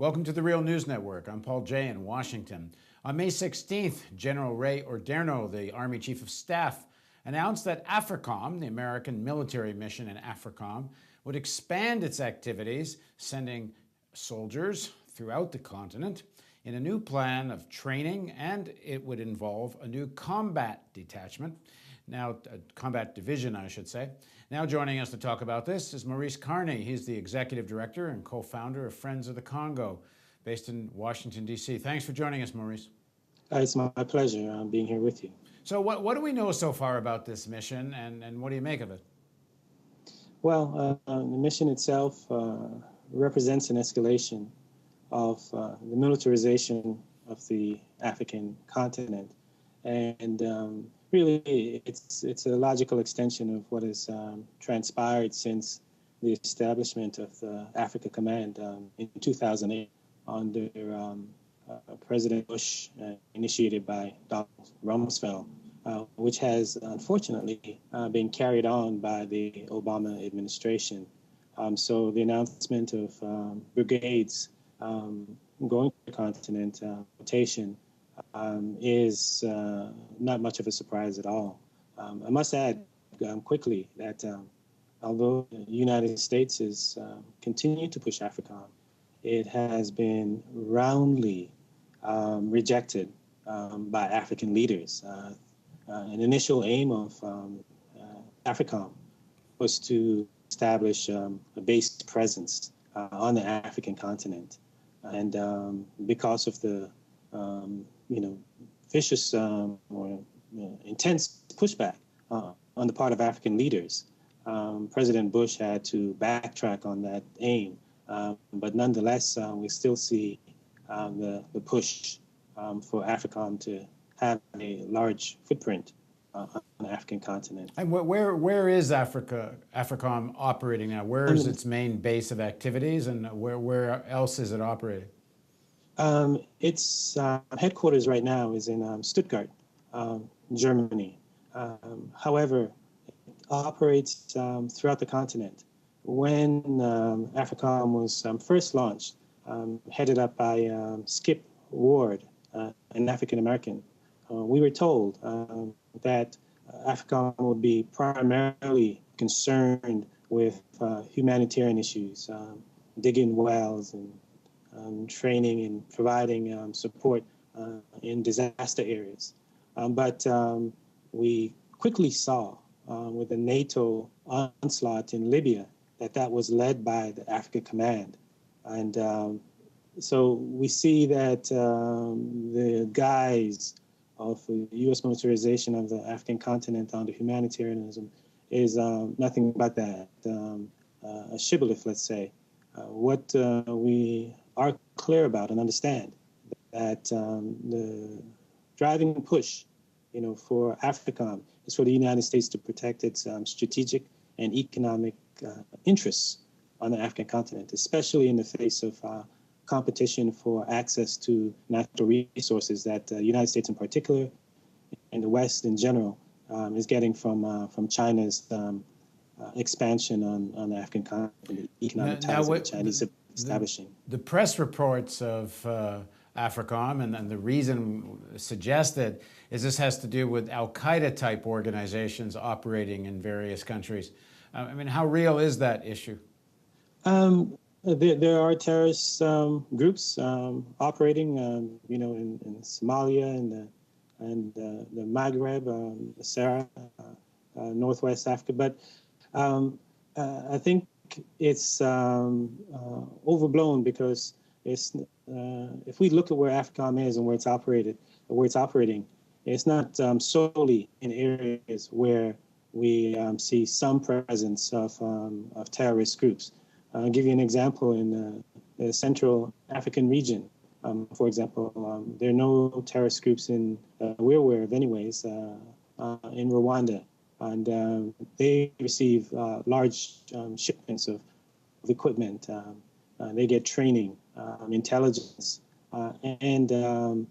Welcome to the Real News Network. I'm Paul Jay in Washington. On May 16th, General Ray Odierno, the Army Chief of Staff, announced that Africom, the American military mission in Africom, would expand its activities, sending soldiers throughout the continent in a new plan of training, and it would involve a new combat detachment. Now, a combat division, I should say. Now joining us to talk about this is Maurice Carney. He's the executive director and co-founder of Friends of the Congo, based in Washington, D.C. Thanks for joining us, Maurice. It's my pleasure being here with you. So what do we know so far about this mission, and what do you make of it? Well, the mission itself represents an escalation of the militarization of the African continent. And really, it's a logical extension of what has transpired since the establishment of the Africa Command in 2008 under President Bush, initiated by Donald Rumsfeld, which has unfortunately been carried on by the Obama administration. So the announcement of brigades going to the continent, rotation, is not much of a surprise at all. I must add quickly that although the United States has continued to push Africom, it has been roundly rejected by African leaders. An initial aim of Africom was to establish a base presence on the African continent. And because of the vicious or intense pushback on the part of African leaders, President Bush had to backtrack on that aim. But nonetheless, we still see the push for Africom to have a large footprint on the African continent. And where is Africom operating now? Where is its main base of activities, and where else is it operating? Its headquarters right now is in Stuttgart, Germany. However, it operates throughout the continent. When Africom was first launched, headed up by Skip Ward, an African American, we were told that Africom would be primarily concerned with humanitarian issues, digging wells and training and providing support in disaster areas. But we quickly saw with the NATO onslaught in Libya that was led by the Africa Command. And so we see that the guise of the U.S. militarization of the African continent under humanitarianism is nothing but that, a shibboleth, let's say. What we are clear about and understand that the driving push, for Africom is for the United States to protect its strategic and economic interests on the African continent, especially in the face of competition for access to natural resources that the United States in particular and the West in general is getting from China's expansion on the African continent, the economic ties that the Chinese are establishing. The press reports of Africom and the reason suggested is this has to do with Al-Qaeda type organizations operating in various countries. I mean, how real is that issue? There are terrorist groups operating, in Somalia and the Maghreb, the Sahara, Northwest Africa. But I think it's overblown because it's if we look at where Africom is and where it's operating, it's not solely in areas where we see some presence of terrorist groups. I'll give you an example in the Central African region. For example, there are no terrorist groups we're aware of anyways, in Rwanda. And they receive large shipments of equipment. They get training, intelligence, and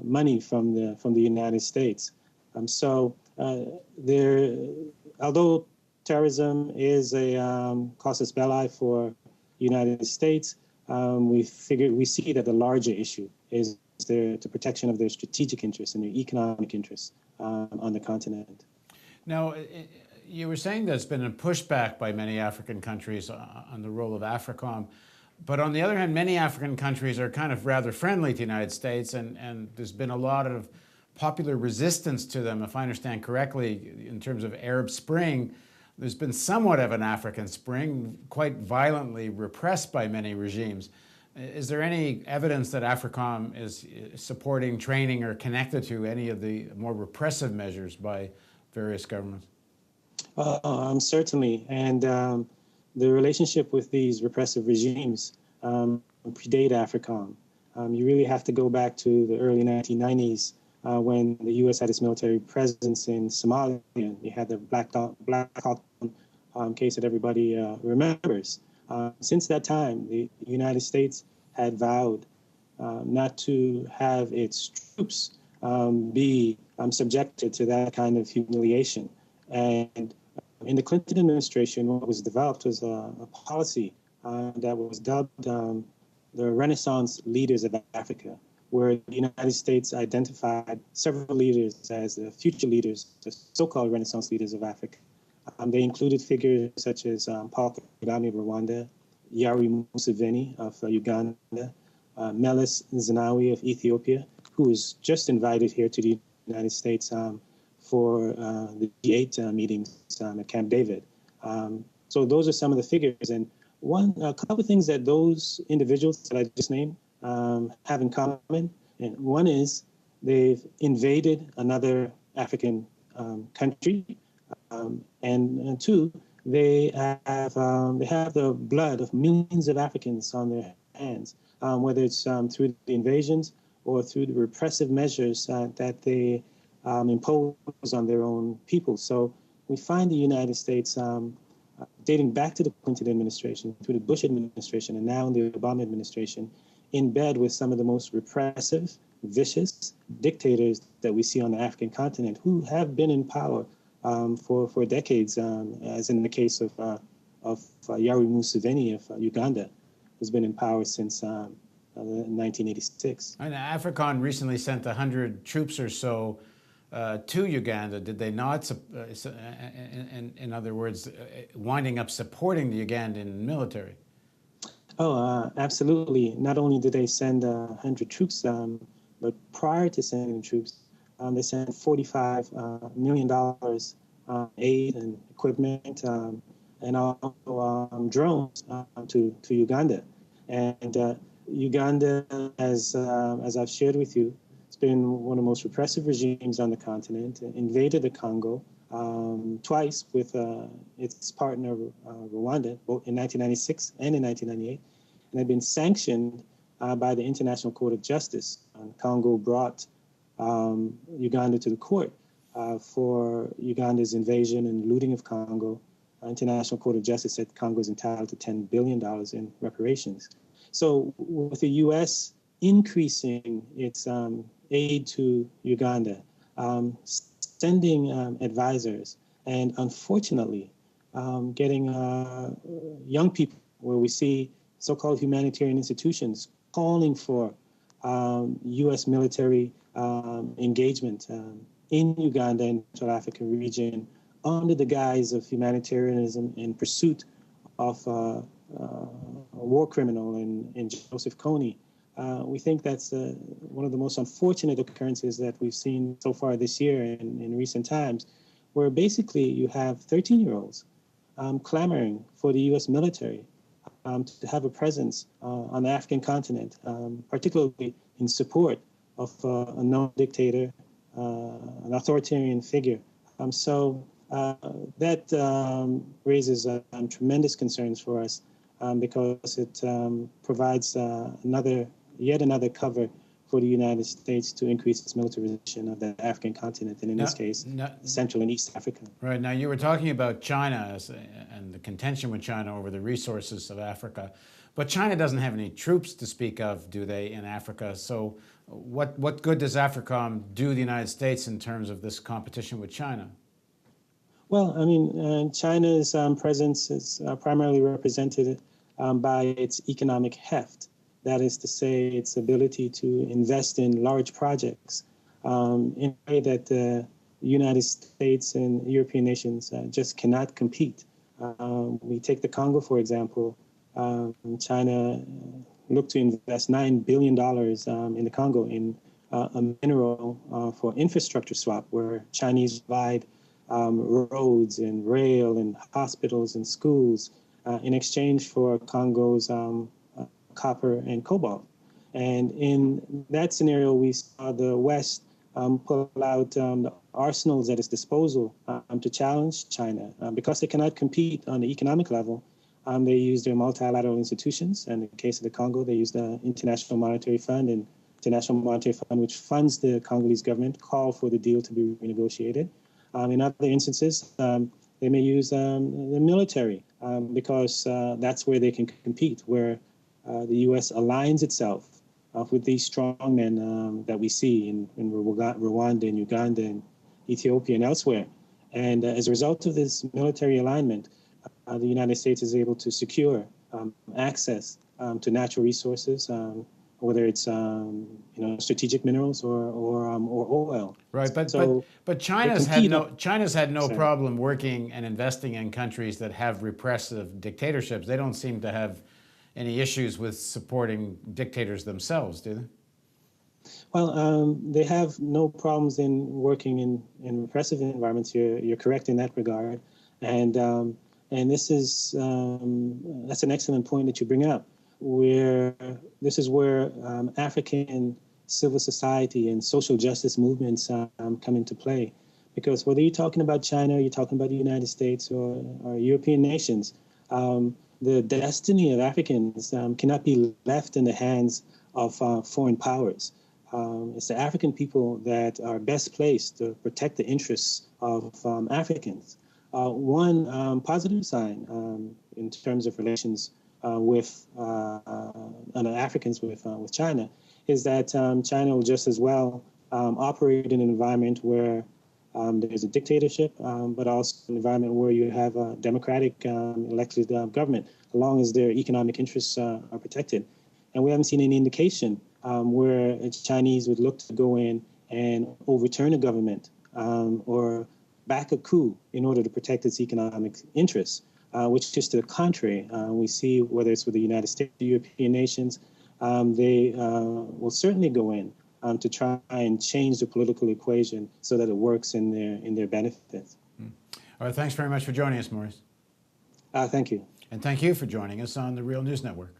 money from the United States. So although terrorism is a casus belli for the United States, we see that the larger issue is the protection of their strategic interests and their economic interests on the continent. Now, you were saying there's been a pushback by many African countries on the role of Africom. But on the other hand, many African countries are kind of rather friendly to the United States, and there's been a lot of popular resistance to them, if I understand correctly, in terms of Arab Spring. There's been somewhat of an African Spring, quite violently repressed by many regimes. Is there any evidence that Africom is supporting, training, or connected to any of the more repressive measures by various governments? Certainly. And the relationship with these repressive regimes predate Africom. You really have to go back to the early 1990s when the U.S. had its military presence in Somalia. You had the Black Hawk case that everybody remembers. Since that time, the United States had vowed not to have its troops be subjected to that kind of humiliation. And in the Clinton administration, what was developed was a policy that was dubbed the Renaissance Leaders of Africa, where the United States identified several leaders as the future leaders, the so-called Renaissance Leaders of Africa. They included figures such as Paul Kagame of Rwanda, Yoweri Museveni of Uganda, Meles Zenawi of Ethiopia, who was just invited here to the United States for the G8 meetings at Camp David. So those are some of the figures. And a couple of things that those individuals that I just named have in common. And one is they've invaded another African country. And two, they have the blood of millions of Africans on their hands, whether it's through the invasions or through the repressive measures that they impose on their own people. So we find the United States dating back to the Clinton administration, through the Bush administration, and now in the Obama administration, in bed with some of the most repressive, vicious dictators that we see on the African continent, who have been in power for decades, as in the case of Yoweri Museveni of Uganda, who's been in power since 1986. And Africom recently sent 100 troops or so to Uganda. Did they not, in other words, winding up supporting the Ugandan military? Oh, absolutely. Not only did they send 100 troops, but prior to sending troops, they sent $45 million aid and equipment and also drones to Uganda. And Uganda, as I've shared with you, it's been one of the most repressive regimes on the continent, invaded the Congo twice with its partner Rwanda, both in 1996 and in 1998, and had been sanctioned by the International Court of Justice. Congo brought Uganda to the court for Uganda's invasion and looting of Congo. International Court of Justice said Congo is entitled to $10 billion in reparations. So with the U.S. increasing its aid to Uganda, sending advisors, and unfortunately getting young people, where we see so-called humanitarian institutions calling for U.S. military engagement in Uganda and Central African region under the guise of humanitarianism in pursuit of a war criminal in Joseph Kony. We think that's one of the most unfortunate occurrences that we've seen so far this year and in recent times, where basically you have 13-year-olds clamoring for the U.S. military to have a presence on the African continent, particularly in support of a known dictator, an authoritarian figure. So that raises tremendous concerns for us because it provides yet another cover for the United States to increase its militarization of the African continent, and in this case, Central and East Africa. Right. Now, you were talking about China and the contention with China over the resources of Africa, but China doesn't have any troops to speak of, do they, in Africa? So what good does Africom do the United States in terms of this competition with China? Well, I mean, China's presence is primarily represented by its economic heft. That is to say, its ability to invest in large projects in a way that the United States and European nations just cannot compete. We take the Congo, for example. China looked to invest $9 billion in the Congo in a mineral for infrastructure swap, where Chinese provide roads and rail and hospitals and schools in exchange for Congo's copper and cobalt. And in that scenario, we saw the West pull out the arsenals at its disposal to challenge China. Because they cannot compete on the economic level, they use their multilateral institutions. And in the case of the Congo, they use the International Monetary Fund, and International Monetary Fund, which funds the Congolese government, call for the deal to be renegotiated. In other instances, they may use the military because that's where they can compete, where the U.S. aligns itself with these strongmen that we see in Rwanda and Uganda and Ethiopia and elsewhere. And as a result of this military alignment, the United States is able to secure access to natural resources, whether it's strategic minerals or oil. Right, but China's had no problem working and investing in countries that have repressive dictatorships. They don't seem to have any issues with supporting dictators themselves, do they? Well, they have no problems in working in repressive environments. You're correct in that regard, and this is that's an excellent point that you bring up. Where this is where African civil society and social justice movements come into play, because whether you're talking about China, or you're talking about the United States or European nations, the destiny of Africans cannot be left in the hands of foreign powers. It's the African people that are best placed to protect the interests of Africans. One positive sign in terms of relations with Africans with China is that China will just as well operate in an environment where there's a dictatorship, but also an environment where you have a democratic elected government, as long as their economic interests are protected. And we haven't seen any indication where Chinese would look to go in and overturn a government or back a coup in order to protect its economic interests, which is to the contrary. We see, whether it's with the United States, the European nations, they will certainly go in to try and change the political equation so that it works in their benefit. All right, thanks very much for joining us, Maurice. Thank you. And thank you for joining us on the Real News Network.